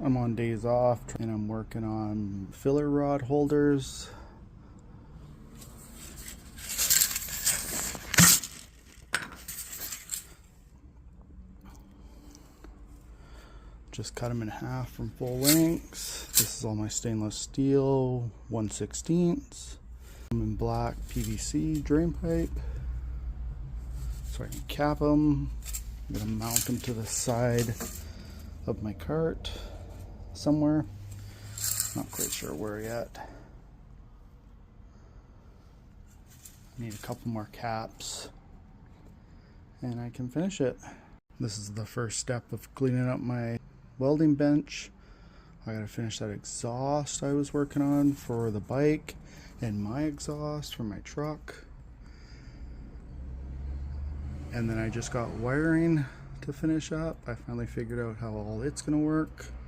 I'm on days off and I'm working on filler rod holders. Just cut them in half from full lengths. This is all my stainless steel 1/16. I'm in black PVC drain pipe, so I can cap them. I'm gonna mount them to the side of my cart somewhere. Not quite sure where yet. Need a couple more caps and I can finish it. This is the first step of cleaning up my welding bench. I gotta finish that exhaust I was working on for the bike and my exhaust for my truck. And then I just got wiring to finish up. I finally figured out how all it's gonna work.